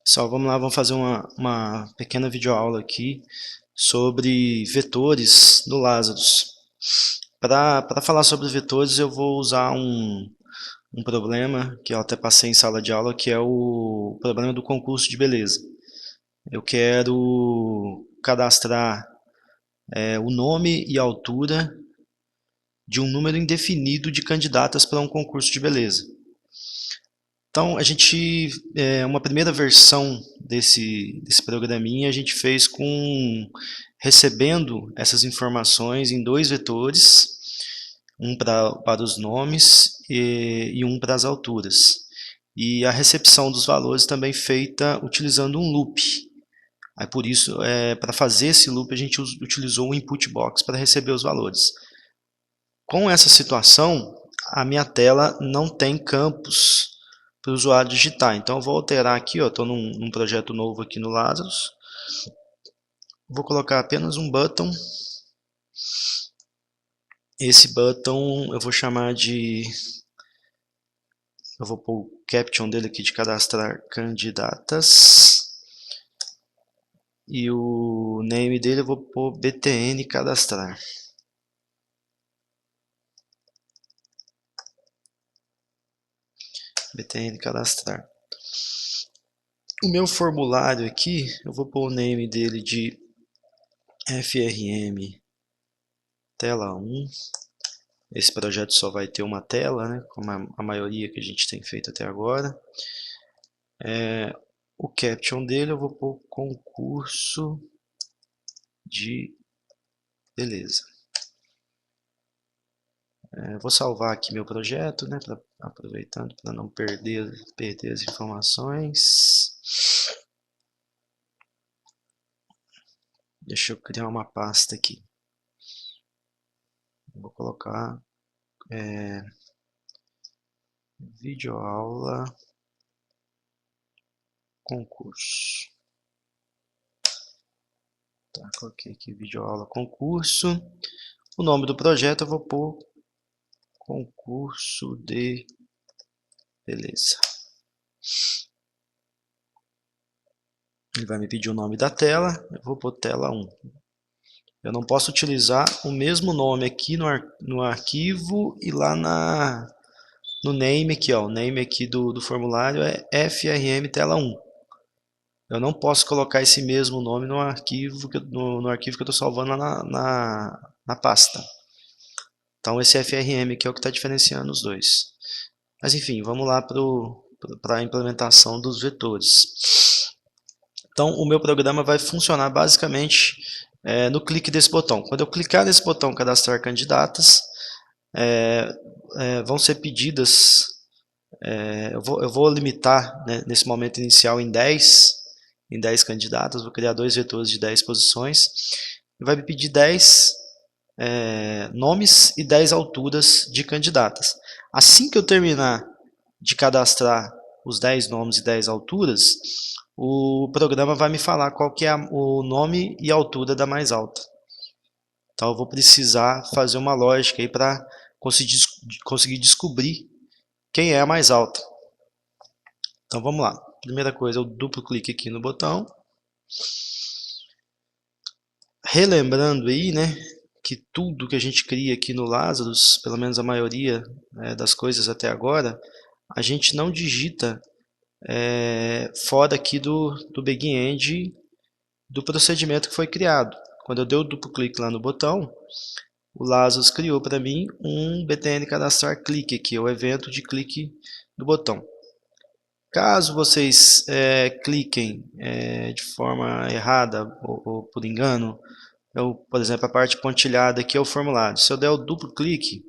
Pessoal, vamos lá, vamos fazer uma pequena videoaula aqui sobre vetores no Lazarus. Para falar sobre vetores, eu vou usar um problema que eu até passei em sala de aula, que é o problema do concurso de beleza. Eu quero cadastrar o nome e a altura de um número indefinido de candidatas para um concurso de beleza. Então, uma primeira versão desse programinha a gente fez recebendo essas informações em dois vetores, um para os nomes e um para as alturas. E a recepção dos valores também feita utilizando um loop. Aí por isso, para fazer esse loop, a gente utilizou o input box para receber os valores. Com essa situação, a minha tela não tem campos para o usuário digitar. Então eu vou alterar aqui, estou num projeto novo aqui no Lazarus. Vou colocar apenas um button. Esse button eu vou chamar de... Eu vou pôr o caption dele aqui de cadastrar candidatas. E o name dele eu vou pôr btn cadastrar. btn cadastrar. O meu formulário aqui, eu vou pôr o name dele de FRM tela 1. Esse projeto só vai ter uma tela, né, como a maioria que a gente tem feito até agora. O caption dele eu vou pôr concurso de beleza. Vou salvar aqui meu projeto, né, aproveitando para não perder as informações. Deixa eu criar uma pasta aqui. Vou colocar videoaula concurso. Tá, coloquei aqui videoaula concurso. O nome do projeto eu vou pôr concurso de beleza. Ele vai me pedir o nome da tela, eu vou pôr tela 1. Eu não posso utilizar o mesmo nome aqui no arquivo e lá no name aqui, ó. O name aqui do formulário é FRM tela 1. Eu não posso colocar esse mesmo nome no arquivo que eu estou salvando na pasta. Então esse FRM aqui é o que está diferenciando os dois. Mas enfim, vamos lá para a implementação dos vetores. Então o meu programa vai funcionar basicamente no clique desse botão. Quando eu clicar nesse botão cadastrar candidatas, vão ser pedidas, eu vou limitar, né, nesse momento inicial em 10 candidatas, vou criar dois vetores de 10 posições, e vai me pedir 10 nomes e 10 alturas de candidatas. Assim que eu terminar de cadastrar os 10 nomes e 10 alturas, o programa vai me falar qual que é o nome e a altura da mais alta. Então eu vou precisar fazer uma lógica aí para conseguir descobrir quem é a mais alta. Então vamos lá. Primeira coisa, eu duplo clique aqui no botão. Relembrando aí, né, que tudo que a gente cria aqui no Lazarus, pelo menos a maioria das coisas até agora, a gente não digita fora aqui do begin-end do procedimento que foi criado. Quando eu dei o duplo clique lá no botão, o Lazarus criou para mim um btn cadastrar clique aqui, o evento de clique do botão. Caso vocês cliquem de forma errada ou por engano, por exemplo, a parte pontilhada aqui é o formulário. Se eu der o duplo clique,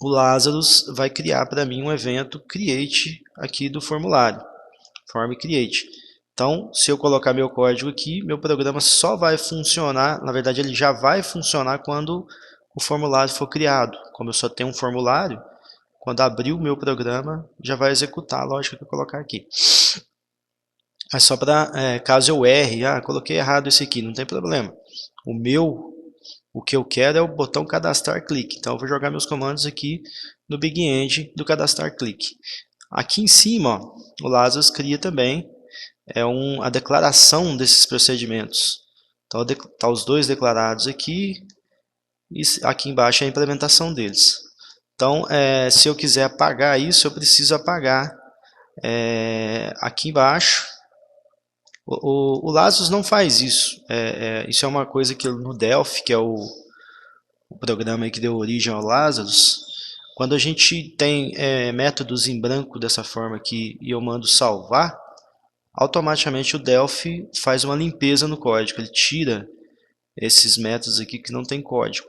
o Lazarus vai criar para mim um evento create aqui do formulário, form create. Então, se eu colocar meu código aqui, meu programa só vai funcionar, na verdade ele já vai funcionar quando o formulário for criado. Como eu só tenho um formulário, quando abrir o meu programa, já vai executar a lógica que eu colocar aqui. Mas só para, caso eu erre, coloquei errado esse aqui, não tem problema. O que eu quero é o botão cadastrar clique. Então eu vou jogar meus comandos aqui no begin-end do cadastrar clique. Aqui em cima, ó, o Lazarus cria também a declaração desses procedimentos. Então, tá os dois declarados aqui, e aqui embaixo é a implementação deles. Então, se eu quiser apagar isso, eu preciso apagar aqui embaixo. O Lazarus não faz isso. Isso é uma coisa que no Delphi, que é o programa que deu origem ao Lazarus, quando a gente tem métodos em branco dessa forma aqui e eu mando salvar, automaticamente o Delphi faz uma limpeza no código. Ele tira esses métodos aqui que não tem código.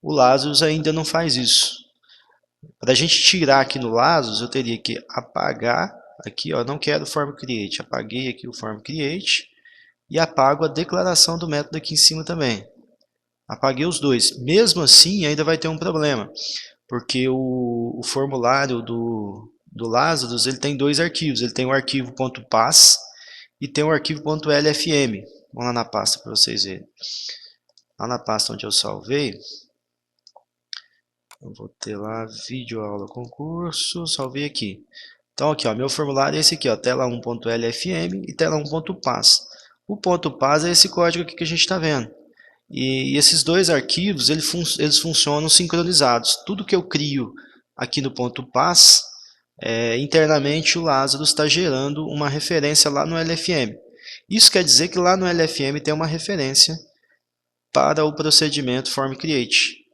O Lazarus ainda não faz isso. Para a gente tirar aqui no Lazarus, eu teria que apagar aqui, ó, não quero form create, apaguei aqui o form create e apago a declaração do método aqui em cima também. Apaguei os dois. Mesmo assim, ainda vai ter um problema, porque o formulário do Lazarus ele tem dois arquivos. Ele tem o arquivo .pass e tem o arquivo .lfm. Vamos lá na pasta para vocês verem. Lá na pasta onde eu salvei, eu vou ter lá vídeo aula concurso, salvei aqui. Então aqui, ó, meu formulário é esse aqui, ó, tela1.lfm e tela1.pass. O .pass é esse código aqui que a gente está vendo. E esses dois arquivos, eles funcionam sincronizados. Tudo que eu crio aqui no .pass, internamente o Lazarus está gerando uma referência lá no LFM. Isso quer dizer que lá no LFM tem uma referência para o procedimento form create.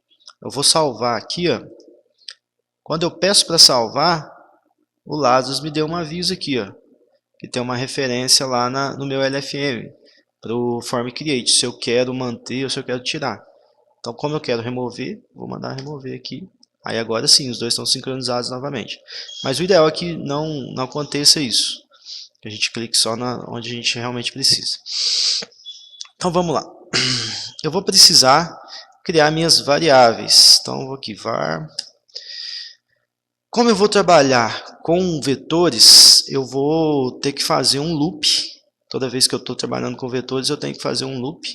Eu vou salvar aqui, ó. Quando eu peço para salvar, o Lazarus me deu um aviso aqui, ó, que tem uma referência lá no meu LFM para o form create, se eu quero manter ou se eu quero tirar. Então, como eu quero remover, vou mandar remover aqui. Aí agora sim, os dois estão sincronizados novamente. Mas o ideal é que não aconteça isso, que a gente clique só onde a gente realmente precisa. Então vamos lá. Eu vou precisar criar minhas variáveis. Então eu vou aqui var. Como eu vou trabalhar com vetores, eu vou ter que fazer um loop. Toda vez que eu estou trabalhando com vetores, eu tenho que fazer um loop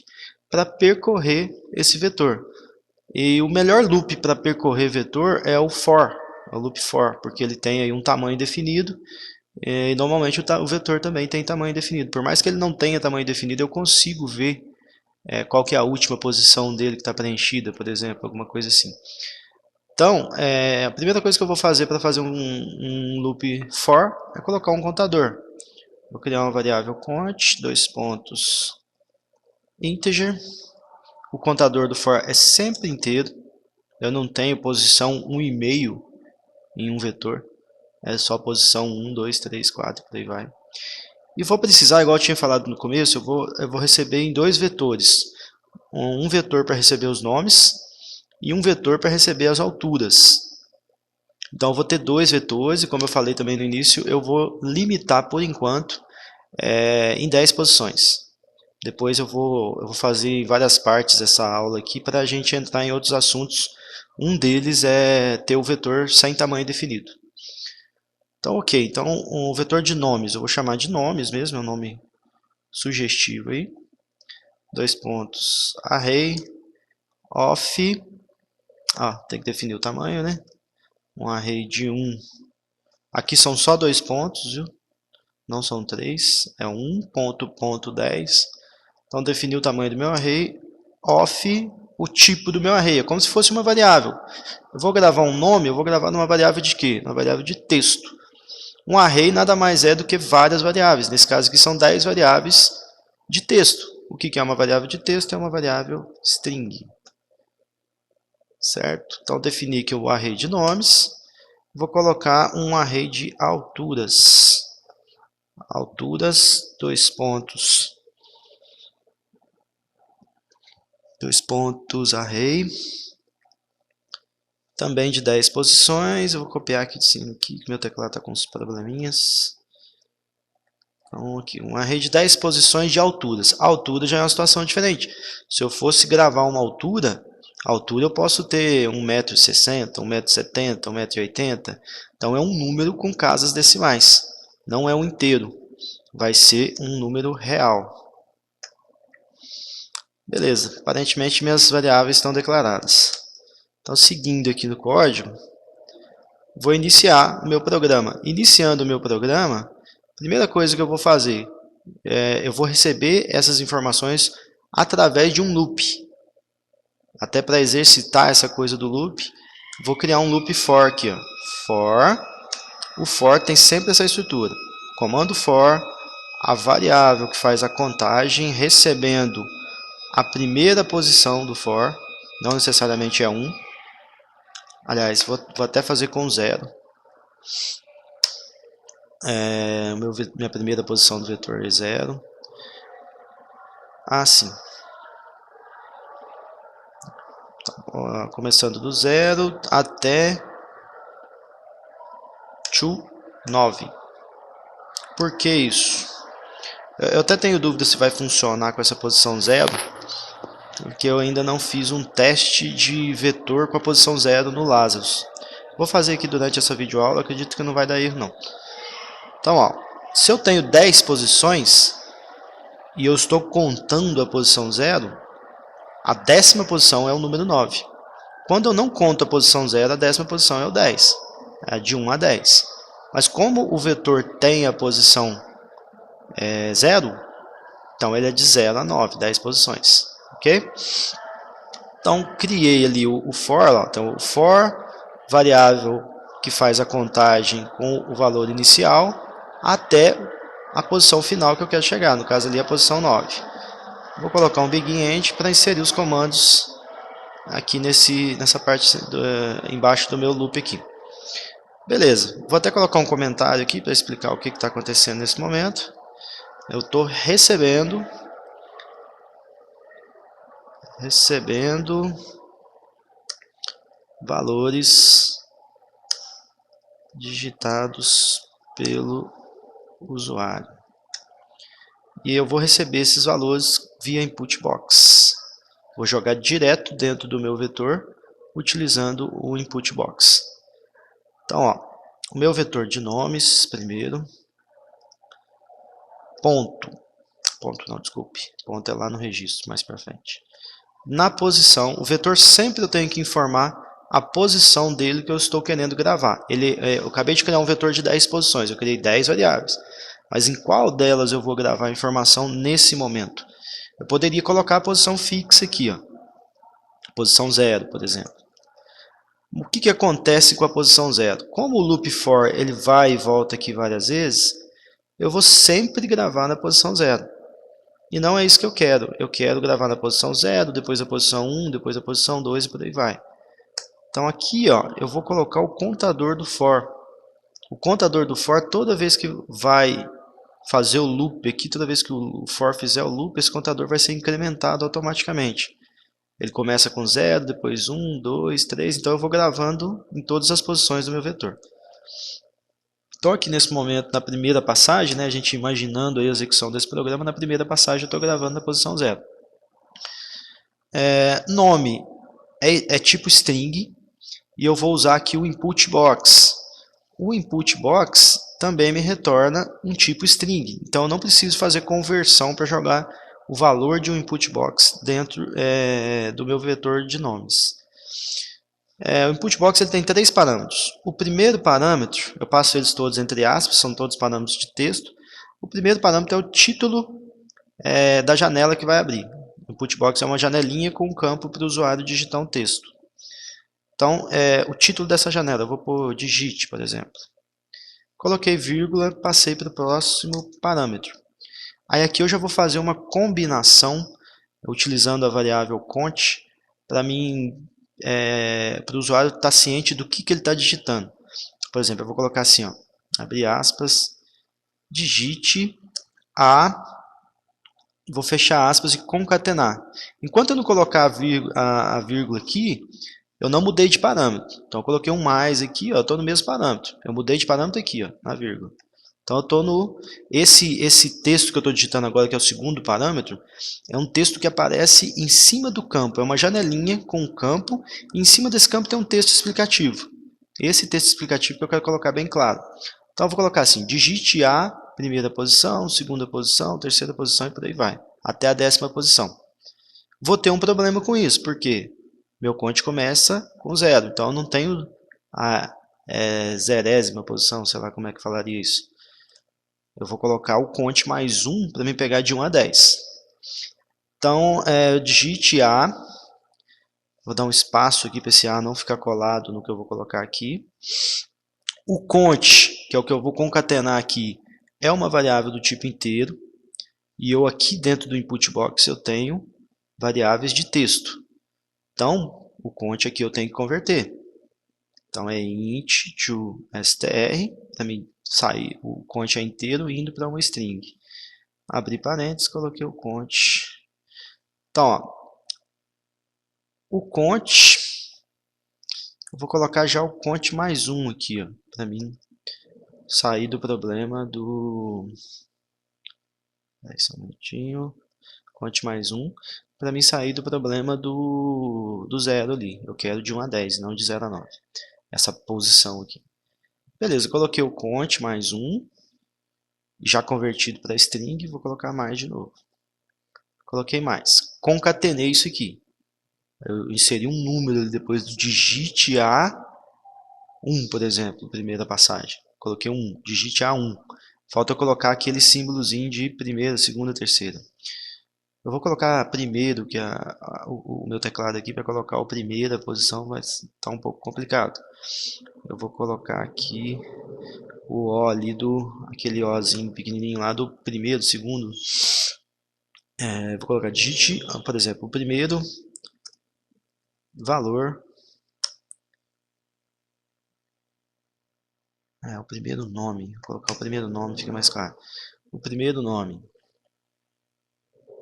para percorrer esse vetor. E o melhor loop para percorrer vetor é o for, o loop for, porque ele tem aí um tamanho definido. E normalmente o vetor também tem tamanho definido. Por mais que ele não tenha tamanho definido, eu consigo ver qual que é a última posição dele que está preenchida, por exemplo, alguma coisa assim. Então, a primeira coisa que eu vou fazer para fazer um loop for é colocar um contador. Vou criar uma variável cont, dois pontos, integer. O contador do for é sempre inteiro. Eu não tenho posição 1,5 em um vetor. É só posição 1, 2, 3, 4, por aí vai. E vou precisar, igual eu tinha falado no começo, eu vou receber em dois vetores. Um vetor para receber os nomes e um vetor para receber as alturas. Então eu vou ter dois vetores e, como eu falei também no início, eu vou limitar por enquanto em 10 posições. Depois eu vou fazer em várias partes essa aula aqui para a gente entrar em outros assuntos. Um deles é ter o vetor sem tamanho definido. Então, ok. Então, o vetor de nomes, eu vou chamar de nomes mesmo, é um nome sugestivo aí. Dois pontos, array of, tem que definir o tamanho, né? Um array de 1. Aqui são só dois pontos, viu? Não são três, é 1.10. Então, defini o tamanho do meu array, of o tipo do meu array, é como se fosse uma variável. Eu vou gravar um nome, eu vou gravar numa variável de quê? Uma variável de texto. Um array nada mais é do que várias variáveis. Nesse caso aqui são 10 variáveis de texto. O que é uma variável de texto? É uma variável string. Certo? Então, defini aqui o array de nomes. Vou colocar um array de alturas. Alturas, dois pontos, array. Também de 10 posições. Eu vou copiar aqui de cima, aqui, que meu teclado está com uns probleminhas. Então, aqui, um array de 10 posições de alturas. A altura já é uma situação diferente. Se eu fosse gravar uma altura, eu posso ter 1,60 m, 1,70 m, 1,80 m. Então, é um número com casas decimais. Não é um inteiro. Vai ser um número real. Beleza. Aparentemente, minhas variáveis estão declaradas. Então, seguindo aqui no código, vou iniciar o meu programa. Iniciando o meu programa, primeira coisa que eu vou fazer, eu vou receber essas informações através de um loop. Até para exercitar essa coisa do loop, vou criar um loop for aqui. Ó. For, o for tem sempre essa estrutura. Comando for, a variável que faz a contagem, recebendo a primeira posição do for, não necessariamente é 1. Aliás, vou até fazer com 0. Minha primeira posição do vetor é 0. Assim. Começando do 0 até 9. Por que isso? Eu até tenho dúvida se vai funcionar com essa posição 0, porque eu ainda não fiz um teste de vetor com a posição 0 no Lazarus. Vou fazer aqui durante essa videoaula, acredito que não vai dar erro não. Então, ó, se eu tenho 10 posições e eu estou contando a posição 0, a 10ª posição é o número 9. Quando eu não conto a posição 0, a 10ª posição é o 10. É de 1 a 10. Mas como o vetor tem a posição 0, então ele é de 0 a 9, 10 posições. Ok? Então, criei ali o for. Ó, então, o for, variável que faz a contagem com o valor inicial até a posição final que eu quero chegar. No caso ali, a posição 9. Vou colocar um BEGIN para inserir os comandos aqui nessa parte embaixo do meu loop aqui. Beleza, vou até colocar um comentário aqui para explicar o que está acontecendo nesse momento. Eu estou recebendo valores digitados pelo usuário. E eu vou receber esses valores via input box. Vou jogar direto dentro do meu vetor, utilizando o input box. Então, ó, o meu vetor de nomes, primeiro, ponto não, desculpe, ponto é lá no registro, mais para frente. Na posição, o vetor sempre eu tenho que informar a posição dele que eu estou querendo gravar. Eu acabei de criar um vetor de 10 posições, eu criei 10 variáveis. Mas em qual delas eu vou gravar a informação nesse momento? Eu poderia colocar a posição fixa aqui, ó. Posição 0, por exemplo. O que acontece com a posição 0? Como o loop for ele vai e volta aqui várias vezes, eu vou sempre gravar na posição 0. E não é isso que eu quero. Eu quero gravar na posição 0, depois a posição 1, depois a posição 2 e por aí vai. Então aqui, ó, eu vou colocar o contador do for. O contador do for, toda vez que vai fazer o loop aqui, toda vez que o for fizer o loop, esse contador vai ser incrementado automaticamente. Ele começa com 0, depois 1, 2, 3, então eu vou gravando em todas as posições do meu vetor. Estou aqui nesse momento na primeira passagem, né, a gente imaginando a execução desse programa, na primeira passagem eu estou gravando na posição 0. Nome é tipo string, e eu vou usar aqui o input box. O input box também me retorna um tipo string, então eu não preciso fazer conversão para jogar o valor de um input box dentro do meu vetor de nomes. O input box ele tem 3 parâmetros. O primeiro parâmetro, eu passo eles todos entre aspas, são todos parâmetros de texto. O primeiro parâmetro é o título da janela que vai abrir. O input box é uma janelinha com um campo para o usuário digitar um texto. Então, o título dessa janela, eu vou pôr digite, por exemplo. Coloquei vírgula, passei para o próximo parâmetro. Aí aqui eu já vou fazer uma combinação, utilizando a variável cont, para o usuário estar ciente do que ele está digitando. Por exemplo, eu vou colocar assim, ó, abre aspas, digite vou fechar aspas e concatenar. Enquanto eu não colocar a vírgula aqui, eu não mudei de parâmetro. Então eu coloquei um mais aqui, ó, eu estou no mesmo parâmetro. Eu mudei de parâmetro aqui, ó, na vírgula. Então eu estou no... Esse texto que eu estou digitando agora, que é o segundo parâmetro, é um texto que aparece em cima do campo. É uma janelinha com um campo, e em cima desse campo tem um texto explicativo. Esse texto explicativo que eu quero colocar bem claro. Então eu vou colocar assim, digite a primeira posição, segunda posição, terceira posição e por aí vai. Até a 10ª posição. Vou ter um problema com isso, porque meu cont começa com 0. Então eu não tenho zerésima posição, sei lá como é que falaria isso. Eu vou colocar o conte mais 1 para me pegar de 1 a 10. Então, digite A. Vou dar um espaço aqui para esse A não ficar colado no que eu vou colocar aqui. O conte, que é o que eu vou concatenar aqui, é uma variável do tipo inteiro. E eu aqui dentro do input box eu tenho variáveis de texto. Então, o conte aqui eu tenho que converter. Então, é int to str, para mim sair o conte é inteiro indo para uma string. Abri parênteses, coloquei o conte. Então, ó, o conte, eu vou colocar já o conte mais 1 aqui, ó, para mim sair do problema do... Só um minutinho. Conte mais 1. Para mim sair do problema do 0 ali. Eu quero de 1 a 10, não de 0 a 9. Essa posição aqui. Beleza, coloquei o conte mais 1. Já convertido para string, vou colocar mais de novo. Coloquei mais. Concatenei isso aqui. Eu inseri um número ali depois do digite A1, por exemplo, primeira passagem. Coloquei 1, digite A1. Falta eu colocar aquele símbolozinho de primeira, segunda, terceira. Eu vou colocar primeiro, que o meu teclado aqui, para colocar a primeira posição, mas está um pouco complicado. Eu vou colocar aqui o O ali aquele Ozinho pequenininho lá do primeiro, segundo. Vou colocar digite, por exemplo, o primeiro valor. O primeiro nome. Vou colocar o primeiro nome, fica mais claro. O primeiro nome.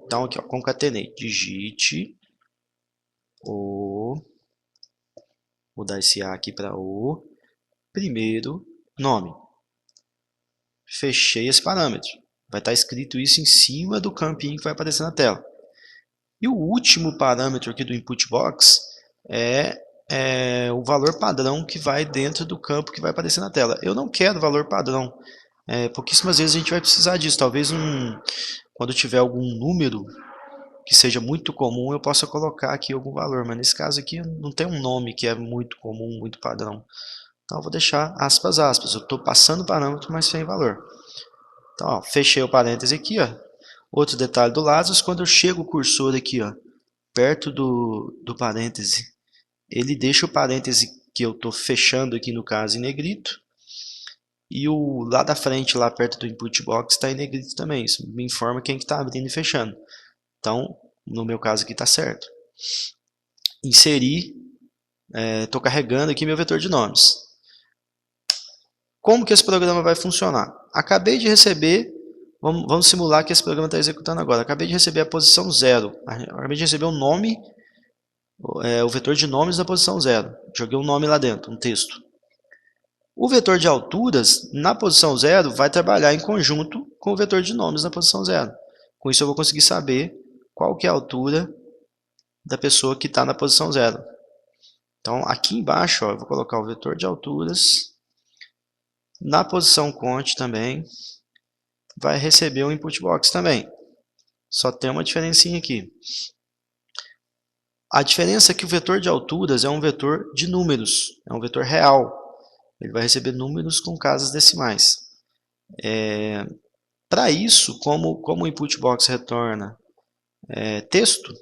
Então aqui, ó, concatenei. Digite o... Vou mudar esse A aqui para o primeiro nome. Fechei esse parâmetro. Vai estar escrito isso em cima do campinho que vai aparecer na tela. E o último parâmetro aqui do input box é o valor padrão que vai dentro do campo que vai aparecer na tela. Eu não quero valor padrão. Pouquíssimas vezes a gente vai precisar disso. Talvez quando tiver algum número que seja muito comum, eu possa colocar aqui algum valor. Mas nesse caso aqui não tem um nome que é muito comum, muito padrão. Então eu vou deixar aspas, aspas. Eu estou passando o parâmetro, mas sem valor. Então, ó, fechei o parêntese aqui, ó. Outro detalhe do Lazarus, quando eu chego o cursor aqui, ó, perto do parêntese, ele deixa o parêntese que eu estou fechando aqui, no caso, em negrito. E o lá da frente, lá perto do input box, está em negrito também. Isso me informa quem está abrindo e fechando. Então, no meu caso aqui está certo. Inseri, estou carregando aqui meu vetor de nomes. Como que esse programa vai funcionar? Acabei de receber, vamos simular que esse programa está executando agora. Acabei de receber a posição 0. Acabei de receber o nome, o vetor de nomes na posição 0. Joguei um nome lá dentro, um texto. O vetor de alturas, na posição 0, vai trabalhar em conjunto com o vetor de nomes na posição 0. Com isso eu vou conseguir saber qual que é a altura da pessoa que está na posição 0. Então, aqui embaixo, ó, eu vou colocar o vetor de alturas. Na posição conte também, vai receber o input box também. Só tem uma diferencinha aqui. A diferença é que o vetor de alturas é um vetor de números, é um vetor real. Ele vai receber números com casas decimais. Para isso, como o input box retorna texto,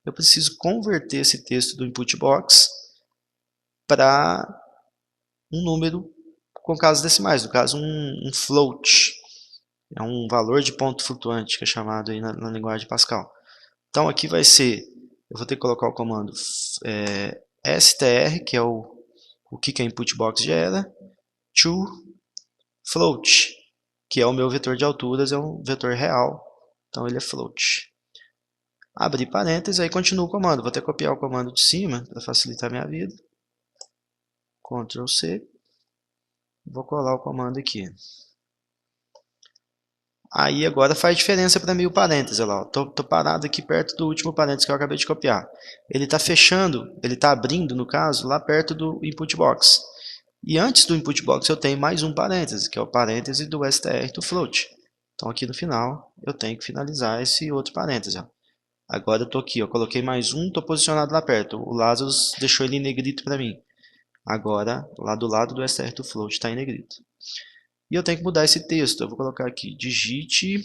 eu preciso converter esse texto do input box para um número com casas decimais, no caso um float. É um valor de ponto flutuante, que é chamado aí na linguagem de Pascal. Então aqui vai ser, eu vou ter que colocar o comando str, que é o que a input box gera, to float, que é o meu vetor de alturas, é um vetor real, então ele é float. Abrir parênteses, aí continua o comando. Vou até copiar o comando de cima para facilitar a minha vida. Ctrl C. Vou colar o comando aqui. Aí agora faz diferença para mim o parênteses. Olha lá, estou parado aqui perto do último parênteses que eu acabei de copiar. Ele está fechando, ele está abrindo, no caso, lá perto do input box. E antes do input box eu tenho mais um parêntese, que é o parêntese do str do float. Então aqui no final eu tenho que finalizar esse outro parêntese. Ó. Agora eu estou aqui, eu coloquei mais um, estou posicionado lá perto. O Lazarus deixou ele em negrito para mim. Agora, lá do lado do str to float está em negrito. E eu tenho que mudar esse texto. Eu vou colocar aqui, digite...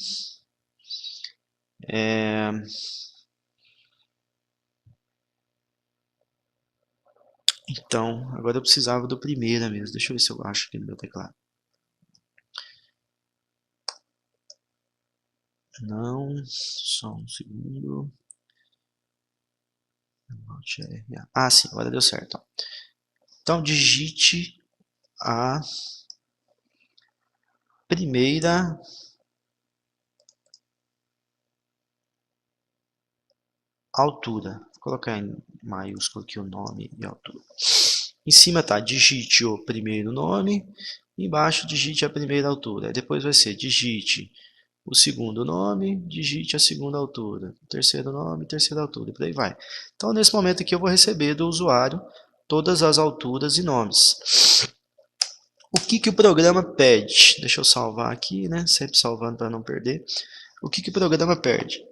Então, agora eu precisava do primeiro mesmo. Deixa eu ver se eu acho aqui no meu teclado. Não, só um segundo. Ah, sim, agora deu certo. Então, digite a primeira altura. Vou colocar em maiúsculo aqui o nome e a altura. Em cima está digite o primeiro nome, embaixo digite a primeira altura. Depois vai ser digite o segundo nome, digite a segunda altura. Terceiro nome, terceira altura, e por aí vai. Então, nesse momento aqui, eu vou receber do usuário todas as alturas e nomes. O que o programa pede? Deixa eu salvar aqui, né? Sempre salvando para não perder. O que o programa pede?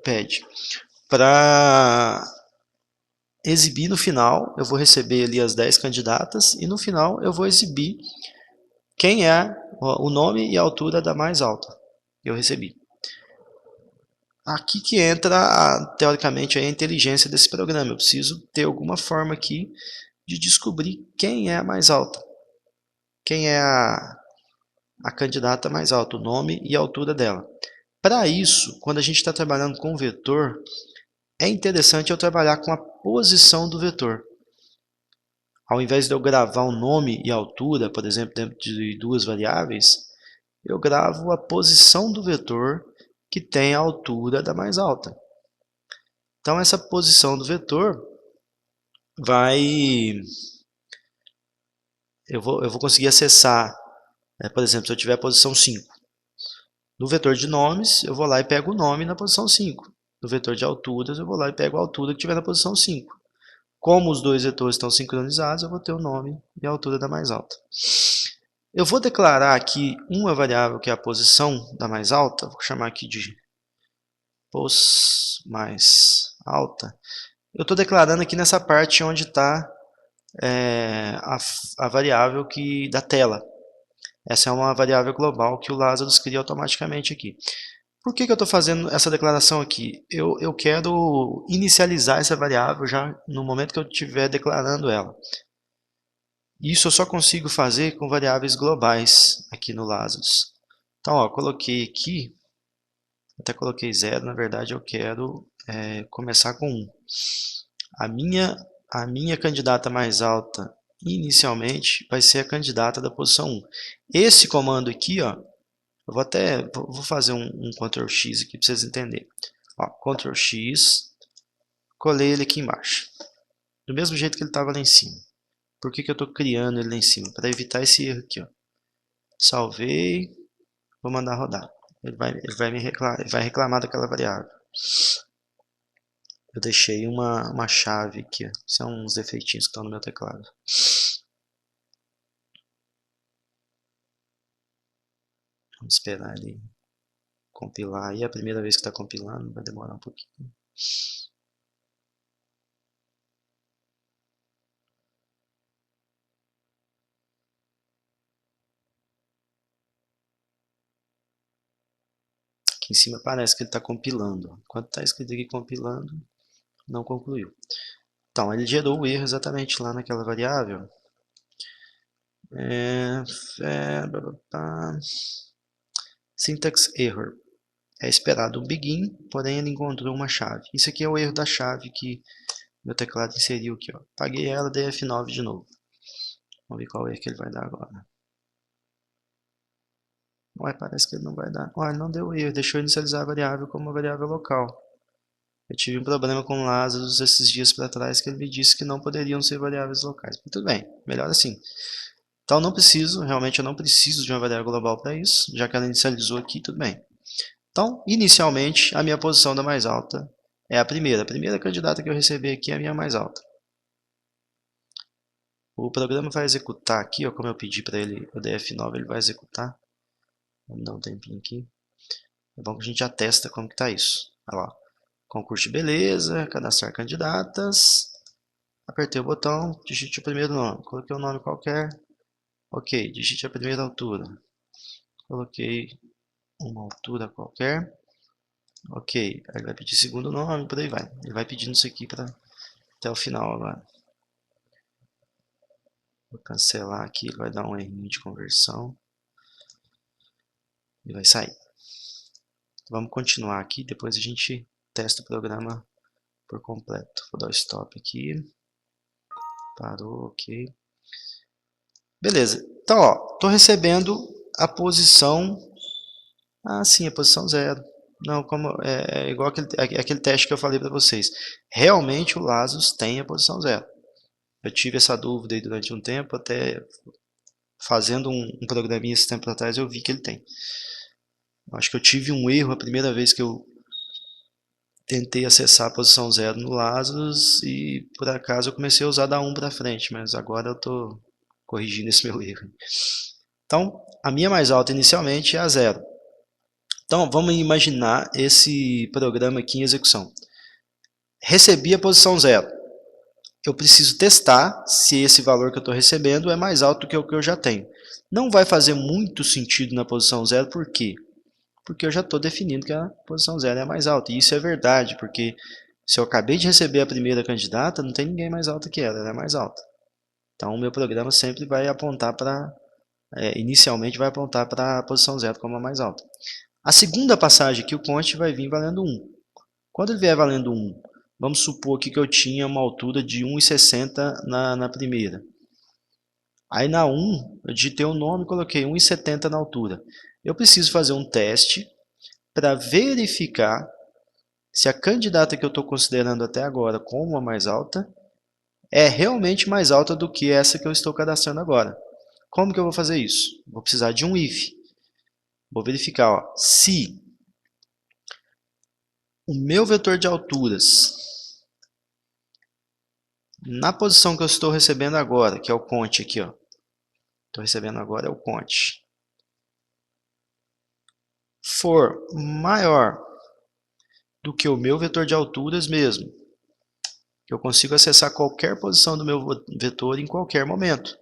Para exibir no final, eu vou receber ali as 10 candidatas e no final eu vou exibir quem é o nome e a altura da mais alta que eu recebi. Aqui que entra, teoricamente, a inteligência desse programa. Eu preciso ter alguma forma aqui de descobrir quem é a mais alta. Quem é a candidata mais alta, o nome e a altura dela. Para isso, quando a gente está trabalhando com vetor, é interessante eu trabalhar com a posição do vetor. Ao invés de eu gravar o nome e a altura, por exemplo, dentro de duas variáveis, eu gravo a posição do vetor que tem a altura da mais alta. Então, essa posição do vetor eu vou conseguir acessar, por exemplo, se eu tiver a posição 5. No vetor de nomes, eu vou lá e pego o nome na posição 5. No vetor de alturas, eu vou lá e pego a altura que tiver na posição 5. Como os dois vetores estão sincronizados, eu vou ter o nome e a altura da mais alta. Eu vou declarar aqui uma variável que é a posição da mais alta, vou chamar aqui de pos mais alta. Eu estou declarando aqui nessa parte onde está a variável da tela. Essa é uma variável global que o Lazarus cria automaticamente aqui. Por que eu estou fazendo essa declaração aqui? Eu quero inicializar essa variável já no momento que eu estiver declarando ela. Isso eu só consigo fazer com variáveis globais aqui no Lazarus. Então, ó, coloquei aqui, até coloquei 0, na verdade eu quero começar com 1. A minha candidata mais alta inicialmente vai ser a candidata da posição 1. Esse comando aqui, ó, eu vou fazer um Ctrl X aqui para vocês entenderem. Ó, Ctrl X, colei ele aqui embaixo. Do mesmo jeito que ele estava lá em cima. Por que eu estou criando ele lá em cima? Para evitar esse erro aqui. Ó. Salvei, vou mandar rodar. Ele vai reclamar daquela variável. Eu deixei uma chave aqui. Ó. São uns defeitinhos que estão no meu teclado. Vamos esperar ele compilar. E é a primeira vez que está compilando, vai demorar um pouquinho. Aqui em cima parece que ele está compilando. Enquanto está escrito aqui compilando, não concluiu. Então, ele gerou o erro exatamente lá naquela variável. Syntax error. É esperado um begin, porém ele encontrou uma chave. Isso aqui é o erro da chave que meu teclado inseriu aqui. Ó. Apaguei ela, dei F9 de novo. Vamos ver qual erro que ele vai dar agora. Ué, parece que ele não vai dar. Olha, ele não deu erro, deixou inicializar a variável como uma variável local. Eu tive um problema com o Lazarus esses dias para trás que ele me disse que não poderiam ser variáveis locais. Mas tudo bem, melhor assim. Então não preciso, realmente eu não preciso de uma variável global para isso, já que ela inicializou aqui, tudo bem. Então, inicialmente, a minha posição da mais alta é a primeira. A primeira candidata que eu receber aqui é a minha mais alta. O programa vai executar aqui, ó, como eu pedi para ele o DF9, ele vai executar. Vamos dar um tempinho aqui. É bom que a gente já testa como que está isso. Olha lá. Concurso de beleza, cadastrar candidatas. apertei o botão, digite o primeiro nome, coloquei um nome qualquer, ok, digite a primeira altura, coloquei uma altura qualquer, ok, aí vai pedir segundo nome, por aí vai, ele vai pedindo isso aqui até o final agora. Vou cancelar aqui, ele vai dar um errinho de conversão e vai sair. Vamos continuar aqui, depois a gente testa o programa por completo. Vou dar o stop aqui, parou, ok. Beleza, então ó, estou recebendo a posição, sim, a posição 0. Não, como é igual aquele teste que eu falei para vocês. Realmente o Lazarus tem a posição 0. Eu tive essa dúvida aí durante um tempo, até fazendo um programinha esse tempo atrás eu vi que ele tem. Eu acho que eu tive um erro a primeira vez que eu tentei acessar a posição 0 no Lazarus e por acaso eu comecei a usar da 1 para frente, mas agora eu estou corrigindo esse meu erro. Então, a minha mais alta inicialmente é a 0. Então, vamos imaginar esse programa aqui em execução. Recebi a posição 0. Eu preciso testar se esse valor que eu estou recebendo é mais alto do que o que eu já tenho. Não vai fazer muito sentido na posição 0, por quê? Porque eu já estou definindo que a posição 0 é a mais alta. E isso é verdade, porque se eu acabei de receber a primeira candidata, não tem ninguém mais alta que ela é mais alta. Então, o meu programa sempre vai apontar para, inicialmente vai apontar para a posição 0 como a mais alta. A segunda passagem aqui, o const vai vir valendo 1. Quando ele vier valendo 1, vamos supor aqui que eu tinha uma altura de 1,60 na primeira. Aí na 1, eu digitei o nome e coloquei 1,70 na altura. Eu preciso fazer um teste para verificar se a candidata que eu estou considerando até agora como a mais alta é realmente mais alta do que essa que eu estou cadastrando agora. Como que eu vou fazer isso? Vou precisar de um if. Vou verificar se o meu vetor de alturas, na posição que eu estou recebendo agora, que é o conte aqui, estou recebendo agora é o conte, for maior do que o meu vetor de alturas mesmo, eu consigo acessar qualquer posição do meu vetor em qualquer momento.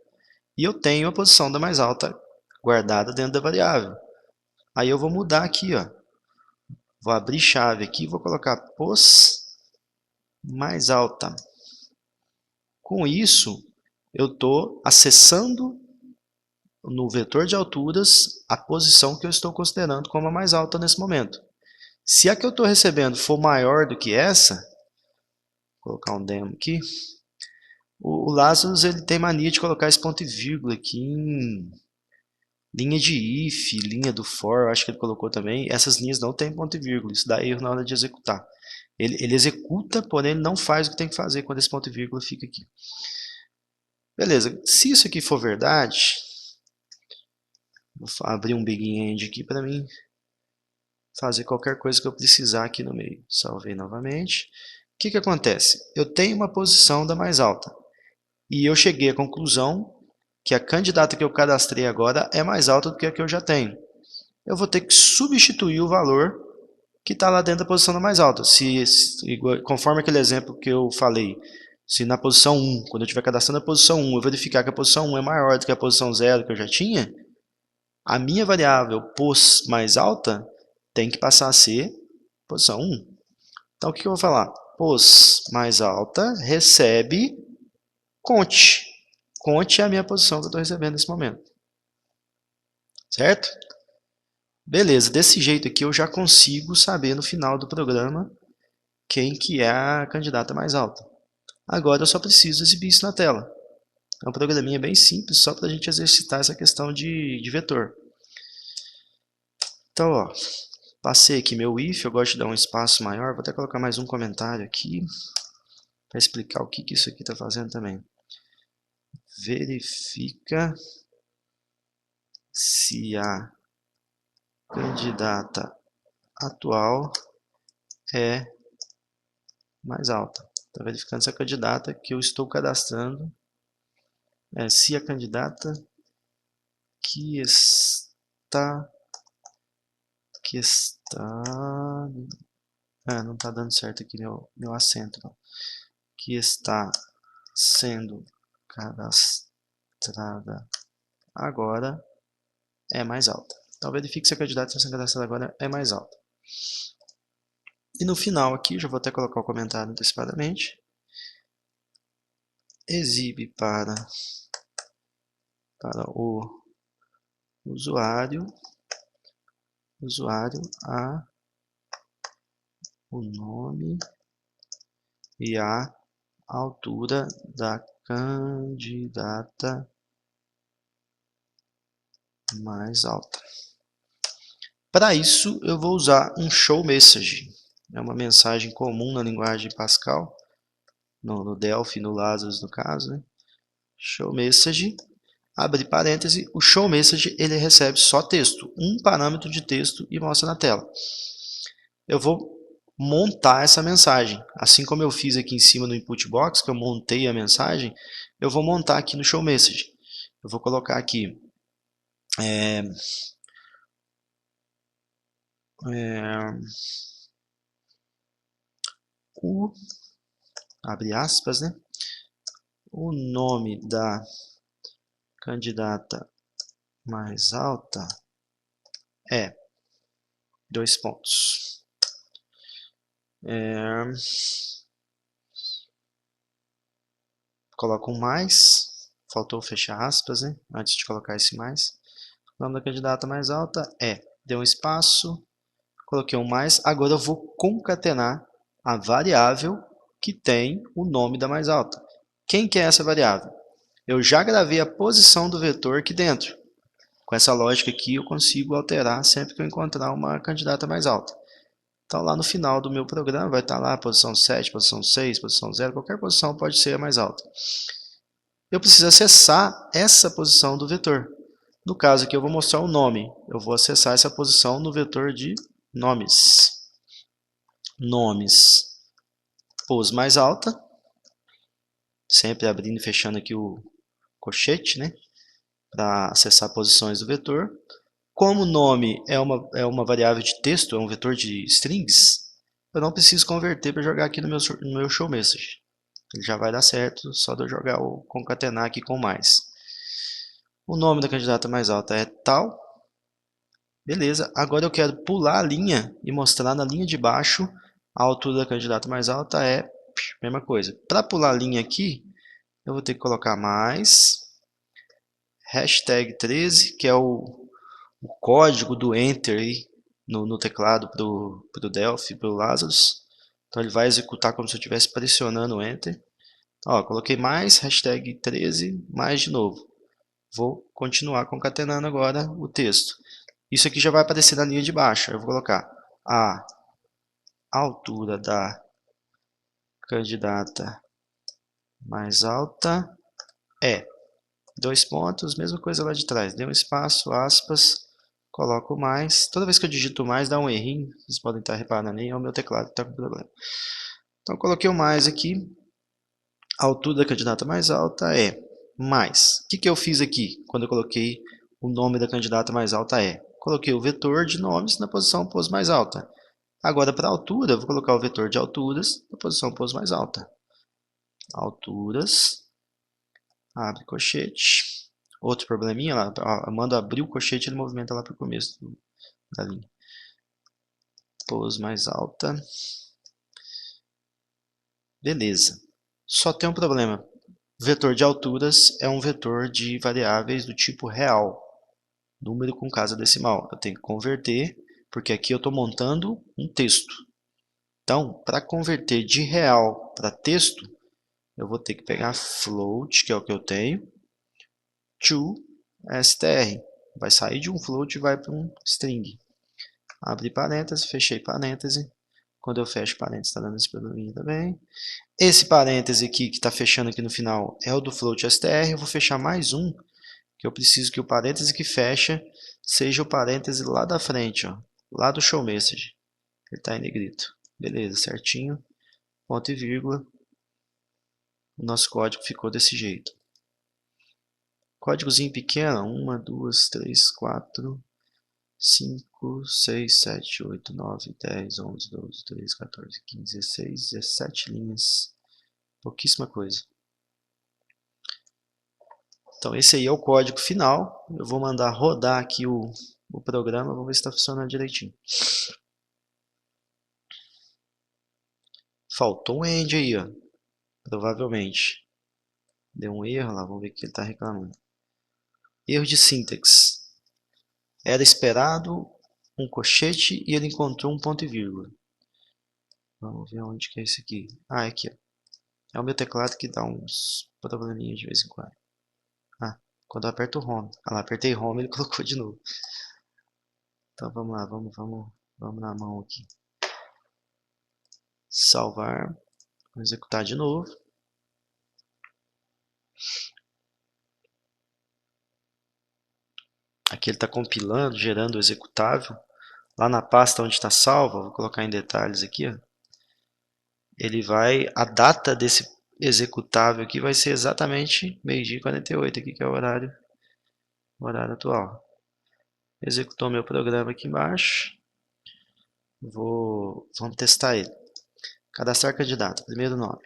E eu tenho a posição da mais alta guardada dentro da variável. Aí eu vou mudar aqui, vou abrir chave aqui, vou colocar pos mais alta. Com isso, eu estou acessando no vetor de alturas a posição que eu estou considerando como a mais alta nesse momento. Se a que eu estou recebendo for maior do que essa, vou colocar um demo aqui, o Lazarus ele tem mania de colocar esse ponto e vírgula aqui em linha de if, linha do for, acho que ele colocou também. Essas linhas não tem ponto e vírgula, isso dá erro na hora de executar. Ele executa, porém ele não faz o que tem que fazer quando esse ponto e vírgula fica aqui. Beleza, se isso aqui for verdade, vou abrir um BigEnd aqui para mim fazer qualquer coisa que eu precisar aqui no meio. Salvei novamente. O que acontece? Eu tenho uma posição da mais alta e eu cheguei à conclusão que a candidata que eu cadastrei agora é mais alta do que a que eu já tenho. Eu vou ter que substituir o valor que está lá dentro da posição da mais alta. Conforme aquele exemplo que eu falei, se na posição 1, quando eu estiver cadastrando a posição 1, eu verificar que a posição 1 é maior do que a posição 0 que eu já tinha, a minha variável pos mais alta tem que passar a ser posição 1. Então, o que eu vou falar? Pos mais alta recebe conte. Conte é a minha posição que eu estou recebendo nesse momento. Certo? Beleza, desse jeito aqui eu já consigo saber no final do programa quem que é a candidata mais alta. Agora eu só preciso exibir isso na tela. É um programinha bem simples, só para a gente exercitar essa questão de vetor. Então, passei aqui meu if, eu gosto de dar um espaço maior, vou até colocar mais um comentário aqui, para explicar o que isso aqui está fazendo também. Verifica se a candidata atual é mais alta. Está verificando se a candidata que eu estou cadastrando se a candidata que está não está dando certo aqui meu acento não. Que está sendo cadastrada agora é mais alta. Então verifique se a candidata está sendo cadastrada agora é mais alta. E no final aqui, já vou até colocar o comentário antecipadamente. Exibe para o usuário o nome e a altura da candidata mais alta. Para isso, eu vou usar um show message. É uma mensagem comum na linguagem Pascal, no Delphi, no Lazarus, no caso, né? Show message, abre parêntese, o show message ele recebe só texto, um parâmetro de texto e mostra na tela. Eu vou montar essa mensagem, assim como eu fiz aqui em cima no input box, que eu montei a mensagem, eu vou montar aqui no show message. Eu vou colocar aqui abre aspas, né? O nome da candidata mais alta é dois pontos. Coloco um mais, faltou fechar aspas, né? Antes de colocar esse mais. O nome da candidata mais alta é, deu um espaço, coloquei um mais, agora eu vou concatenar a variável que tem o nome da mais alta. Quem que é essa variável? Eu já gravei a posição do vetor aqui dentro. Com essa lógica aqui eu consigo alterar sempre que eu encontrar uma candidata mais alta. Então lá no final do meu programa vai estar lá a posição 7, posição 6, posição 0, qualquer posição pode ser a mais alta. Eu preciso acessar essa posição do vetor. No caso aqui eu vou mostrar o nome. Eu vou acessar essa posição no vetor de nomes. Nomes. Pos mais alta. Sempre abrindo e fechando aqui o colchete, né? Para acessar posições do vetor. Como o nome é uma variável de texto, é um vetor de strings, eu não preciso converter para jogar aqui no meu show message. Ele já vai dar certo, só de eu jogar o concatenar aqui com mais. O nome da candidata mais alta é tal. Beleza, agora eu quero pular a linha e mostrar na linha de baixo a altura da candidata mais alta é mesma coisa. Para pular a linha aqui, eu vou ter que colocar mais, hashtag 13, que é o código do Enter aí no teclado para o Delphi, para o Lazarus. Então ele vai executar como se eu estivesse pressionando o Enter. Ó, coloquei mais, hashtag 13, mais de novo. Vou continuar concatenando agora o texto. Isso aqui já vai aparecer na linha de baixo. Eu vou colocar a altura da candidata mais alta é dois pontos, mesma coisa lá de trás. Dei um espaço, aspas, coloco mais. Toda vez que eu digito mais, dá um errinho. Vocês podem estar reparando aí, é o meu teclado que está com problema. Então, coloquei o mais aqui. A altura da candidata mais alta é mais. O que eu fiz aqui quando eu coloquei o nome da candidata mais alta é? Coloquei o vetor de nomes na posição pos mais alta. Agora, para a altura, eu vou colocar o vetor de alturas na posição pos mais alta. Alturas, abre colchete. Outro probleminha lá, eu mando abrir o colchete e ele movimenta lá para o começo da linha. Pos mais alta. Beleza. Só tem um problema. O vetor de alturas é um vetor de variáveis do tipo real. Número com casa decimal. Eu tenho que converter, porque aqui eu estou montando um texto. Então, para converter de real para texto, eu vou ter que pegar float, que é o que eu tenho, to str. Vai sair de um float e vai para um string. Abre parêntese, fechei parêntese. Quando eu fecho parêntese, está dando esse probleminha também. Esse parêntese aqui, que está fechando aqui no final, é o do float str. Eu vou fechar mais um, que eu preciso que o parêntese que fecha seja o parêntese lá da frente, ó, lá do show message. Ele está em negrito. Beleza, certinho. Ponto e vírgula. O nosso código ficou desse jeito. Códigozinho pequeno, 1, 2, 3, 4, 5, 6, 7, 8, 9, 10, 11, 12, 13, 14, 15, 16, 17 linhas. Pouquíssima coisa. Então esse aí é o código final. Eu vou mandar rodar aqui o programa, vamos ver se está funcionando direitinho. Faltou um end aí, ó. Provavelmente. Deu um erro lá, vamos ver o que ele está reclamando. Erro de sintaxe. Era esperado um colchete e ele encontrou um ponto e vírgula. Vamos ver onde que é esse aqui. Ah, é aqui, ó. É o meu teclado que dá uns probleminhas de vez em quando. Ah, quando eu aperto o Home. Ah lá, apertei Home, ele colocou de novo. Então vamos lá, vamos na mão aqui. Salvar. Vou executar de novo. Aqui ele está compilando, gerando o executável. Lá na pasta onde está salvo, vou colocar em detalhes aqui, ó. Ele vai, a data desse executável aqui vai ser exatamente meio-dia e 48 aqui, que é o horário atual. Executou meu programa aqui embaixo. Vamos testar ele. Cadastrar candidato, primeiro nome.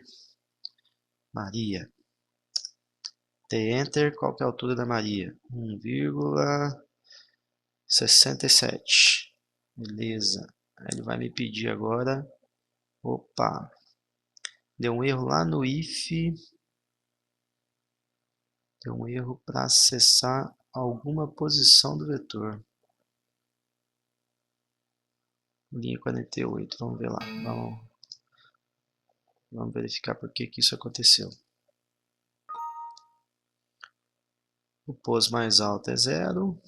Maria. Dei Enter, qual que é a altura da Maria? 1,67. Beleza. Aí ele vai me pedir agora. Opa. Deu um erro lá no if. Deu um erro para acessar alguma posição do vetor. Linha 48, vamos ver lá. Vamos verificar por que isso aconteceu. O pos mais alto é 0.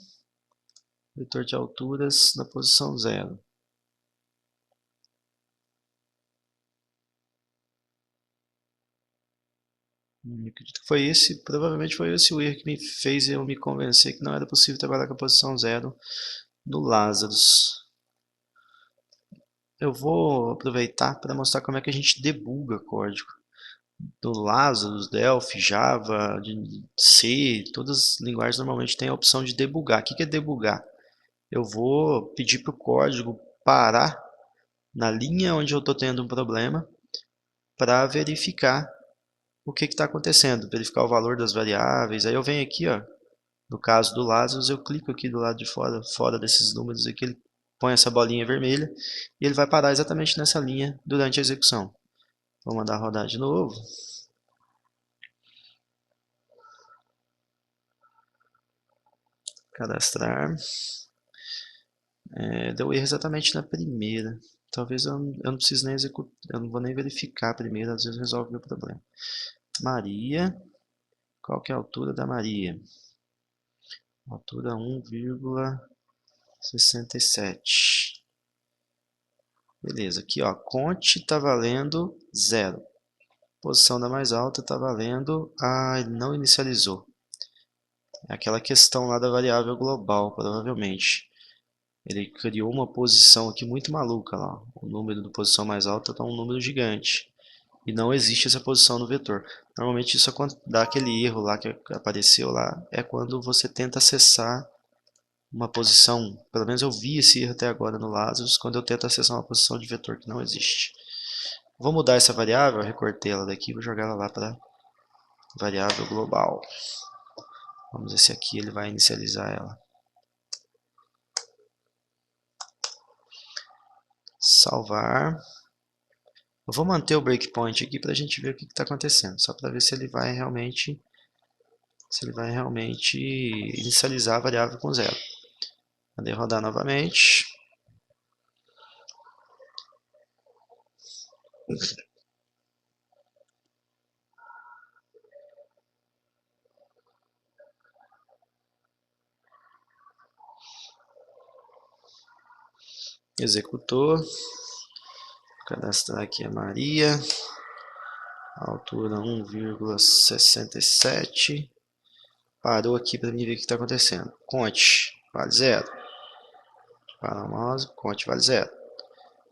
Vetor de alturas na posição 0. Acredito que foi esse, provavelmente foi esse o erro que me fez eu me convencer que não era possível trabalhar com a posição 0 no Lazarus. Eu vou aproveitar para mostrar como é que a gente debuga código. Do Lazarus, Delphi, Java, C, todas as linguagens normalmente têm a opção de debugar. O que é debugar? Eu vou pedir para o código parar na linha onde eu estou tendo um problema para verificar o que está acontecendo, verificar o valor das variáveis. Aí eu venho aqui, ó, no caso do Lazarus, eu clico aqui do lado de fora desses números aqui, ele põe essa bolinha vermelha e ele vai parar exatamente nessa linha durante a execução. Vou mandar rodar de novo. Cadastrar. Deu erro exatamente na primeira. Talvez eu não precise nem executar, eu não vou nem verificar a primeira, às vezes resolve o meu problema. Maria, qual que é a altura da Maria? Altura 1,67. Beleza, aqui ó, conte está valendo 0. Posição da mais alta está valendo, ele não inicializou. É aquela questão lá da variável global, provavelmente. Ele criou uma posição aqui muito maluca lá. O número da posição mais alta está um número gigante. E não existe essa posição no vetor. Normalmente isso dá aquele erro lá que apareceu lá. É quando você tenta acessar uma posição. Pelo menos eu vi esse erro até agora no Lazarus. Quando eu tento acessar uma posição de vetor que não existe. Vou mudar essa variável. Eu recortei ela daqui. Vou jogar ela lá para variável global. Vamos ver se aqui ele vai inicializar ela. Salvar. Eu vou manter o breakpoint aqui para a gente ver o que está acontecendo, só para ver se ele vai realmente inicializar a variável com 0. Mandei rodar novamente. Executou. Cadastrar aqui a Maria. Altura 1,67. Parou aqui para mim ver o que está acontecendo. Conte, vale 0. Para o mouse, conte, vale 0.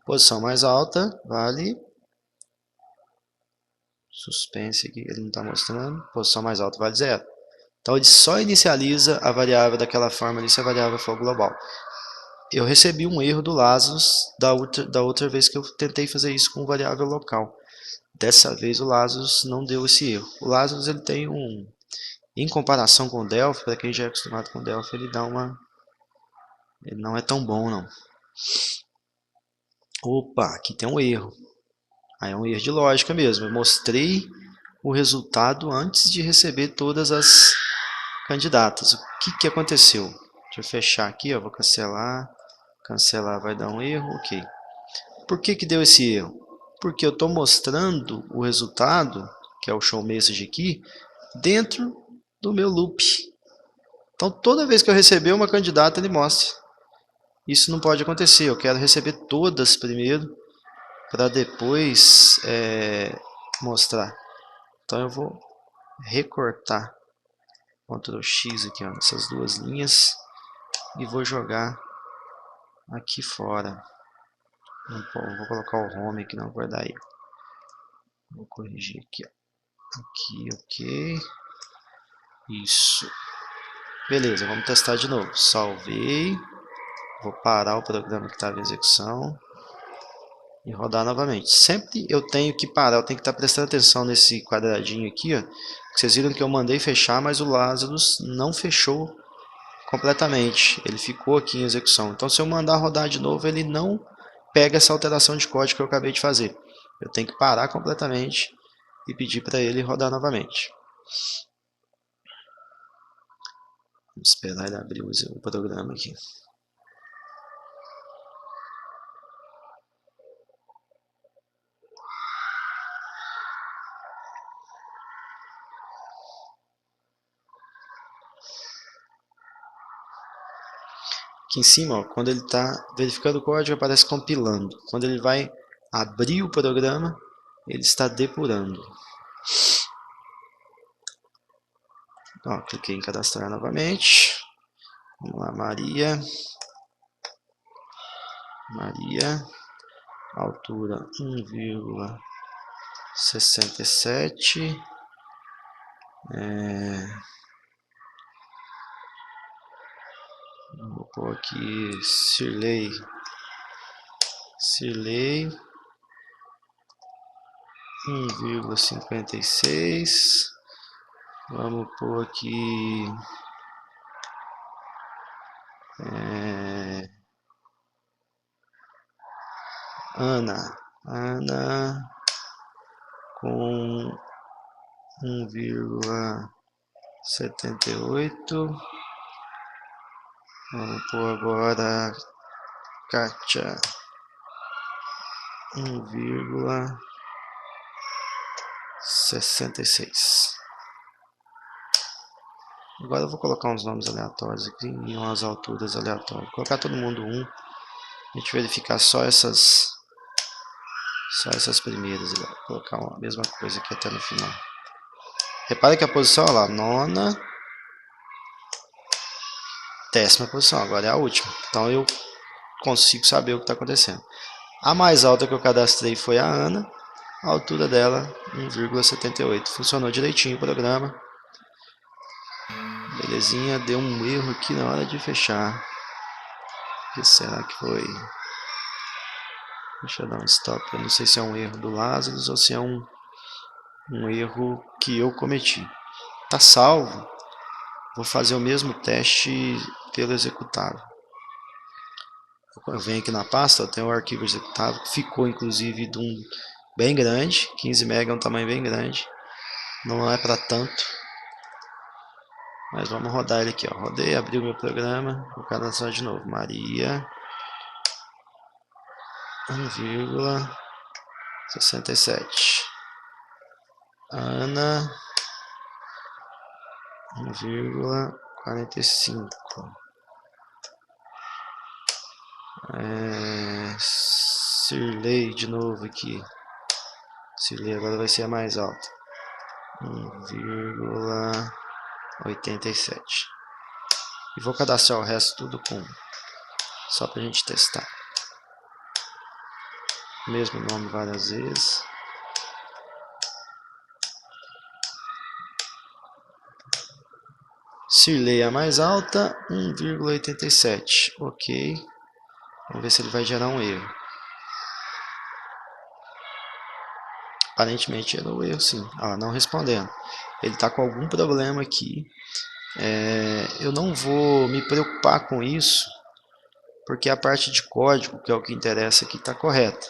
Posição mais alta, vale... Suspense aqui, ele não está mostrando. Posição mais alta, vale 0. Então ele só inicializa a variável daquela forma ali se a variável for global. Eu recebi um erro do Lazarus da outra vez que eu tentei fazer isso com variável local. Dessa vez o Lazarus não deu esse erro. O Lazarus ele tem Em comparação com o Delphi, para quem já é acostumado com o Delphi, ele não é tão bom não. Opa, aqui tem um erro. Aí é um erro de lógica mesmo. Eu mostrei o resultado antes de receber todas as candidatas. O que aconteceu? Deixa eu fechar aqui, ó, vou cancelar. Cancelar vai dar um erro, ok. Por que deu esse erro? Porque eu estou mostrando o resultado, que é o show message aqui, dentro do meu loop. Então toda vez que eu receber uma candidata, ele mostra. Isso não pode acontecer, eu quero receber todas primeiro, para depois mostrar. Então eu vou recortar Ctrl X aqui, ó, nessas duas linhas e vou jogar aqui fora. Vou colocar o home aqui, não vai dar erro. Vou corrigir aqui, ó. Aqui, ok. Isso. Beleza, vamos testar de novo. Salvei. Vou parar o programa que estava em execução e rodar novamente. Sempre eu tenho que parar, eu tenho que estar prestando atenção nesse quadradinho aqui, ó. Vocês viram que eu mandei fechar, mas o Lazarus não fechou completamente. Ele ficou aqui em execução. Então, se eu mandar rodar de novo, ele não pega essa alteração de código que eu acabei de fazer. Eu tenho que parar completamente e pedir para ele rodar novamente. Vamos esperar ele abrir o programa aqui. Aqui em cima, ó, quando ele está verificando o código, aparece compilando. Quando ele vai abrir o programa, ele está depurando. Ó, cliquei em cadastrar novamente. Vamos lá, Maria. Maria. Altura 1,67. Vou pôr aqui Sirley. Sirley 1,56. Vamos pôr aqui Ana. Ana com 1,78. Vamos pôr agora Kátia 1,66. Agora eu vou colocar uns nomes aleatórios aqui e umas alturas aleatórias. Vou colocar todo mundo 1. A gente verificar só essas primeiras. Vou colocar a mesma coisa aqui até no final. Repare que a posição, olha lá, 9ª, 10ª posição. Agora é a última. Então eu consigo saber o que está acontecendo. A mais alta que eu cadastrei foi a Ana. A altura dela, 1,78. Funcionou direitinho o programa. Belezinha, deu um erro aqui na hora de fechar. O que será que foi? Deixa eu dar um stop. Eu não sei se é um erro do Lazarus ou se é um erro que eu cometi. Tá salvo. Vou fazer o mesmo teste pelo executável. Eu venho aqui na pasta, eu tenho o arquivo executável, que ficou inclusive de um bem grande. 15 MB é um tamanho bem grande. Não é para tanto. Mas vamos rodar ele aqui, ó. Rodei, abri o meu programa, vou cadastrar de novo. Maria 1,67. Ana 1,45. Sirley de novo aqui. Sirley agora vai ser a mais alta. 1,87. E vou cadastrar o resto tudo com, só pra gente testar. Mesmo nome várias vezes. Sirley a mais alta, 1,87. Ok. Vamos ver se ele vai gerar um erro. Aparentemente era o erro, sim. Não respondendo. Ele está com algum problema aqui. Eu não vou me preocupar com isso, porque a parte de código, que é o que interessa aqui, está correta.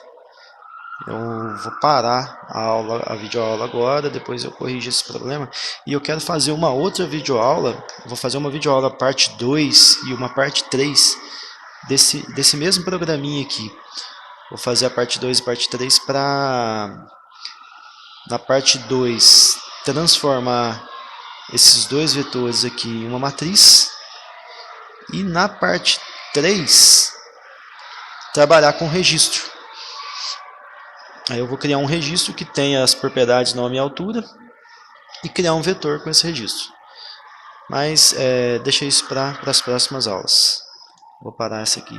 Eu vou parar a videoaula agora, depois eu corrijo esse problema. E eu quero fazer uma outra videoaula, vou fazer uma videoaula parte 2 e uma parte 3 desse mesmo programinha aqui. Vou fazer a parte 2 e parte 3 para, na parte 2, transformar esses dois vetores aqui em uma matriz. E na parte 3, trabalhar com registro. Aí eu vou criar um registro que tenha as propriedades nome e altura e criar um vetor com esse registro. Mas deixa isso para as próximas aulas. Vou parar essa aqui.